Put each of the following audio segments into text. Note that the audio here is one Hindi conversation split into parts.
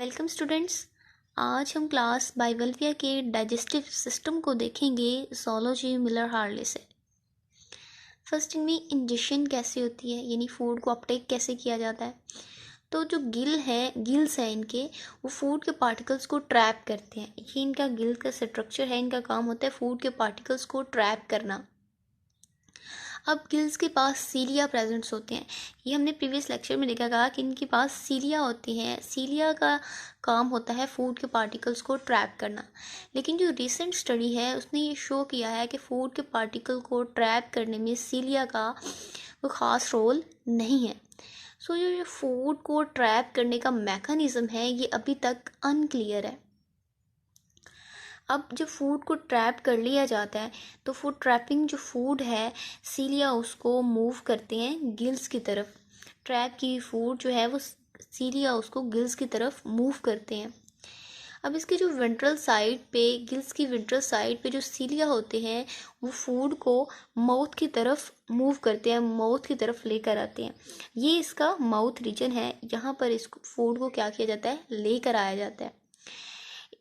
Welcome students. आज हम क्लास बाइवल्विया के डाइजेस्टिव सिस्टम को देखेंगे ज़ूलॉजी मिलर हार्ले से। फर्स्ट इनमें इंजेक्शन कैसे होती है, यानी फूड को अपटेक कैसे किया जाता है। तो जो गिल्स है इनके, वो फूड के पार्टिकल्स को ट्रैप करते हैं। ये इनका गिल का स्ट्रक्चर है, इनका काम होता है फूड के पार्टिकल्स को ट्रैप करना। अब गिल्स के पास सीलिया प्रेजेंट्स होते हैं। ये हमने प्रीवियस लेक्चर में देखा था कि इनके पास सीलिया होती हैं। सीलिया का काम होता है फूड के पार्टिकल्स को ट्रैप करना। लेकिन जो रिसेंट स्टडी है उसने ये शो किया है कि फूड के पार्टिकल को ट्रैप करने में सीलिया का कोई ख़ास रोल नहीं है। सो जो फूड को ट्रैप करने का मैकेनिज़्म है ये अभी तक अनक्लियर है। अब जब फूड को ट्रैप कर लिया जाता है तो फूड ट्रैपिंग जो फूड है, सीलिया उसको मूव करते हैं गिल्स की तरफ। ट्रैप की फूड जो है वो सीलिया उसको गिल्स की तरफ मूव करते हैं। अब इसके जो वेंट्रल साइड पे, गिल्स की वेंट्रल साइड पे जो सीलिया होते हैं वो फूड को माउथ की तरफ मूव करते हैं, माउथ की तरफ लेकर आते हैं। ये इसका माउथ रीजन है, यहाँ पर इसको फूड को क्या किया जाता है, लेकर आया जाता है।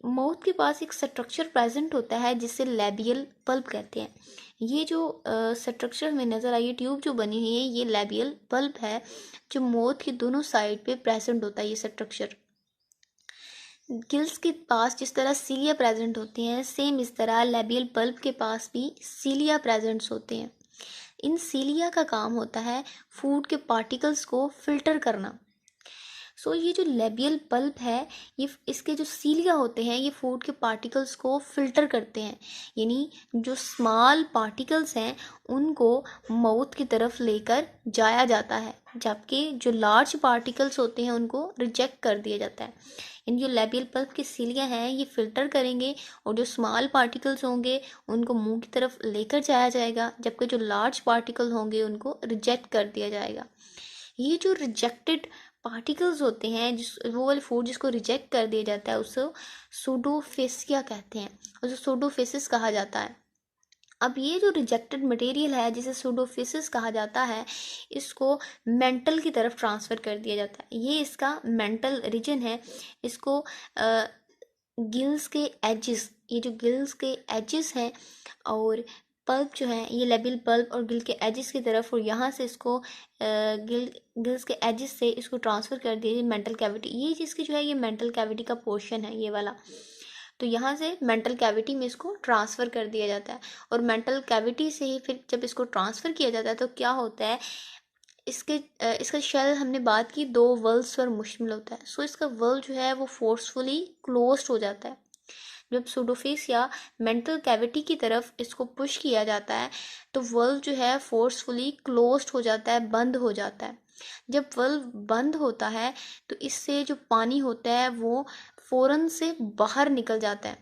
माउथ के पास एक स्ट्रक्चर प्रेजेंट होता है जिसे लैबियल पल्प कहते हैं। ये जो स्ट्रक्चर हमें नज़र आई है, ट्यूब जो बनी हुई है, ये लैबियल पल्प है जो माउथ की दोनों साइड पे प्रेजेंट होता है। ये स्ट्रक्चर गिल्स के पास जिस तरह सीलिया प्रेजेंट होती हैं, सेम इस तरह लैबियल पल्प के पास भी सीलिया प्रेजेंट्स होते हैं। इन सीलिया का काम होता है फूड के पार्टिकल्स को फिल्टर करना। ये जो लेबियल पल्प है, ये इसके जो सीलिया होते हैं ये फूड के पार्टिकल्स को फिल्टर करते हैं, यानी जो स्मॉल पार्टिकल्स हैं उनको माउथ की तरफ लेकर जाया जाता है, जबकि जो लार्ज पार्टिकल्स होते हैं उनको रिजेक्ट कर दिया जाता है। इन जो लेबियल पल्प की सीलिया हैं ये फिल्टर करेंगे और जो स्मॉल पार्टिकल्स होंगे उनको मुंह की तरफ लेकर जाया जाएगा, जबकि जो लार्ज पार्टिकल होंगे उनको रिजेक्ट कर दिया जाएगा। ये जो रिजेक्टेड पार्टिकल्स होते हैं, जिस वो वाले फूड जिसको रिजेक्ट कर दिया जाता है उसे सूडोफेसिया कहते हैं, उसे सूडोफेसिस कहा जाता है। अब ये जो रिजेक्टेड मटेरियल है जिसे सूडोफेसिस कहा जाता है, इसको मेंटल की तरफ ट्रांसफ़र कर दिया जाता है। ये इसका मेंटल रीजन है। इसको गिल्स के एजेस, ये जो गिल्स के एजेस हैं और पल्प जो है, ये लेबियल पल्प और गिल के एजेस की तरफ, और यहाँ से इसको गिल्स के एजेस से इसको ट्रांसफ़र कर दिया मेंटल कैविटी। ये जिसकी जो है ये मेंटल कैविटी का पोर्शन है, ये वाला। तो यहाँ से मेंटल कैविटी में इसको ट्रांसफ़र कर दिया जाता है और मेंटल कैविटी से ही फिर जब इसको ट्रांसफ़र किया जाता है तो क्या होता है, इसका शेल हमने बात की 2 वल्व्स पर मुश्तमिल होता है। इसका वल्व जो है वो फोर्सफुली क्लोज्ड हो जाता है। जब सूडोफेस या मेंटल कैविटी की तरफ इसको पुश किया जाता है तो वल्व जो है फोर्सफुली क्लोज्ड हो जाता है, बंद हो जाता है। जब वल्व बंद होता है तो इससे जो पानी होता है वो फ़ौरन से बाहर निकल जाता है।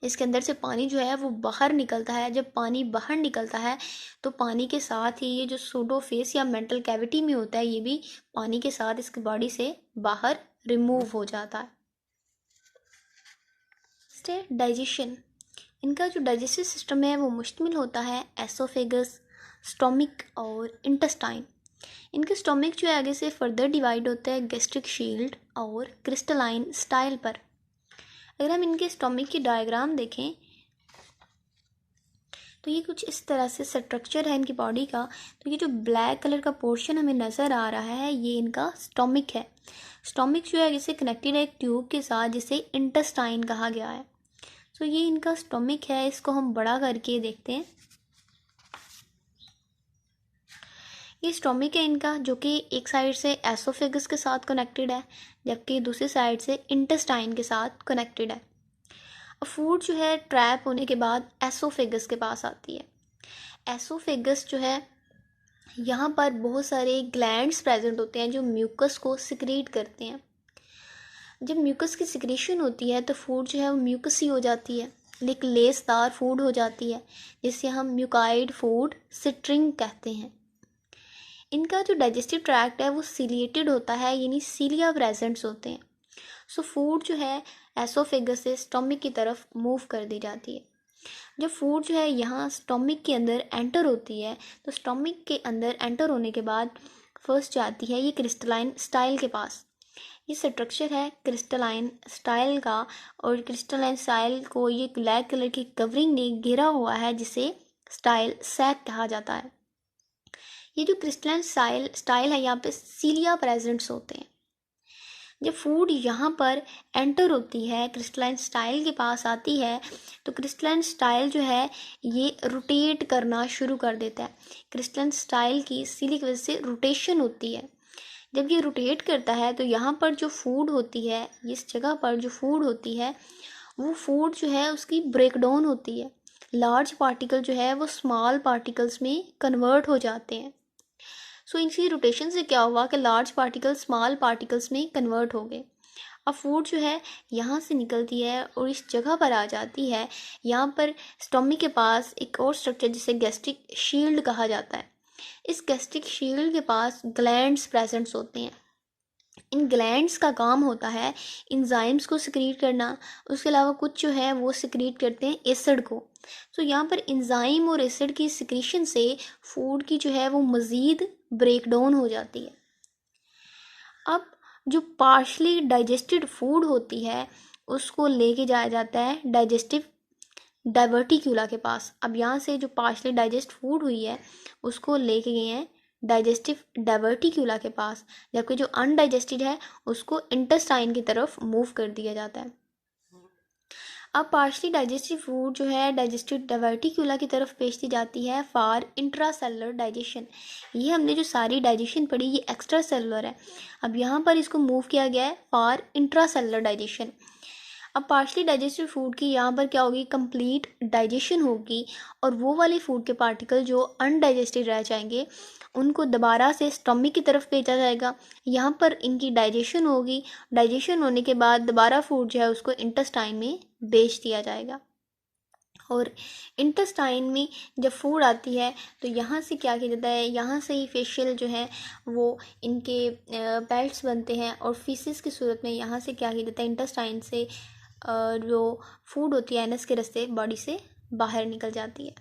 इसके अंदर से पानी जो है वो बाहर निकलता है। जब पानी बाहर निकलता है तो पानी के साथ ही ये जो सूडोफेस या मेंटल कैविटी में होता है, ये भी पानी के साथ इसकी बॉडी से बाहर रिमूव हो जाता है। डाइजेशन, इनका जो डाइजेस्टिव सिस्टम है वो मुश्तमिल होता है एसोफेगस, स्टोमिक और इंटेस्टाइन। इनके स्टोमिक जो है आगे से फर्दर डिवाइड होता है गैस्ट्रिक शील्ड और क्रिस्टलाइन स्टाइल पर। अगर हम इनके स्टोमिक की डायग्राम देखें तो ये कुछ इस तरह से स्ट्रक्चर है इनकी बॉडी का। तो ये जो ब्लैक कलर का पोर्शन हमें नज़र आ रहा है ये इनका स्टोमिक है। स्टोमिक जो है जिससे कनेक्टेड है एक ट्यूब के साथ जिसे इंटेस्टाइन कहा गया है। ये इनका स्टोमिक है, इसको हम बड़ा करके देखते हैं। ये स्टोमिक है इनका, जो कि एक साइड से एसोफेगस के साथ कनेक्टेड है जबकि दूसरी साइड से इंटेस्टाइन के साथ कनेक्टेड है। फूड जो है ट्रैप होने के बाद एसोफेगस के पास आती है। एसोफेगस जो है यहाँ पर बहुत सारे ग्लैंड्स प्रेजेंट होते हैं जो म्यूकस को सिक्रीट करते हैं। जब म्यूकस की सिक्रीशन होती है तो फूड जो है वो म्यूकसी हो जाती है, लेकिन लेसदार फूड हो जाती है, जिसे हम म्यूकाइड फूड सिट्रिंग कहते हैं। इनका जो डाइजेस्टिव ट्रैक्ट है वो सीलिएटेड होता है, यानी सीलिया प्रेजेंट्स होते हैं। फूड जो है एसोफेगस से स्टोमिक की तरफ मूव कर दी जाती है। जब फूड जो है यहाँ स्टोमिक के अंदर एंटर होती है तो स्टोमिक के अंदर एंटर होने के बाद फर्स्ट जाती है ये क्रिस्टलाइन स्टाइल के पास। ये स्ट्रक्चर है क्रिस्टलाइन स्टाइल का, और क्रिस्टलाइन स्टाइल को ये ब्लैक कलर की कवरिंग ने घेरा हुआ है, जिसे स्टाइल सैक कहा जाता है। ये जो क्रिस्टलाइन स्टाइल है, यहाँ पे सीलिया प्रेजेंट्स होते हैं। जब फूड यहाँ पर एंटर होती है, क्रिस्टलाइन स्टाइल के पास आती है, तो क्रिस्टलाइन स्टाइल जो है ये रोटेट करना शुरू कर देता है। क्रिस्टलाइन स्टाइल की सीली की वजह से रोटेशन होती है। जब ये रोटेट करता है तो यहाँ पर जो फूड होती है, इस जगह पर जो फूड होती है, वो फूड जो है उसकी ब्रेकडाउन होती है। लार्ज पार्टिकल जो है वो स्मॉल पार्टिकल्स में कन्वर्ट हो जाते हैं। सो इनकी रोटेशन से क्या हुआ कि लार्ज पार्टिकल स्मॉल पार्टिकल्स में कन्वर्ट हो गए। अब फूड जो है यहाँ से निकलती है और इस जगह पर आ जाती है। यहाँ पर स्टोमिक के पास एक और स्ट्रक्चर जिसे गैस्ट्रिक शील्ड कहा जाता है। इस गैस्ट्रिक शील्ड के पास ग्लैंड्स प्रेजेंट्स होते हैं। इन ग्लैंड्स का काम होता है इंजाइम्स को सिक्रीट करना, उसके अलावा कुछ जो है वो सिक्रीट करते हैं एसिड को। तो यहाँ पर इंजाइम और एसिड की सिक्रीशन से फूड की जो है वो मज़ीद ब्रेकडाउन हो जाती है। अब जो पार्शली डाइजेस्टेड फूड होती है उसको लेके जाया जाता है डाइजेस्टिव डाइवर्टिक्यूला के पास। अब यहाँ से जो पार्शली डाइजेस्ट फूड हुई है उसको लेके गए हैं डाइजेस्टिव डाइवर्टिक्यूला के पास, जबकि जो अनडाइजेस्टेड है उसको इंटेस्टाइन की तरफ मूव कर दिया जाता है। अब पार्शली डाइजेस्टिव फूड जो है डाइजेस्टिव डाइवर्टिक्यूला की तरफ भेज दी जाती है फॉर इंट्रासेलुलर डाइजेशन। ये हमने जो सारी डाइजेशन पढ़ी ये एक्स्ट्रा सेलुलर है, अब यहाँ पर इसको मूव किया गया है फॉर इंट्रासेलुलर डाइजेशन। अब पार्शली डाइजेस्टेड फूड की यहाँ पर क्या होगी, कंप्लीट डाइजेशन होगी, और वो वाले फूड के पार्टिकल जो अनडाइजेस्टेड रह जाएंगे उनको दोबारा से स्टमक की तरफ भेजा जाएगा। यहाँ पर इनकी डाइजेशन होगी, डाइजेशन होने के बाद दोबारा फूड जो है उसको इंटेस्टाइन में भेज दिया जाएगा। और इंटेस्टाइन में जब फूड आती है तो यहाँ से क्या किया जाता है, यहाँ से ही फेशियल जो है वो इनके पेल्ट्स बनते हैं, और फीसिस की सूरत में यहाँ से क्या किया जाता है, इंटेस्टाइन से जो फूड होती है एनस के रास्ते बॉडी से बाहर निकल जाती है।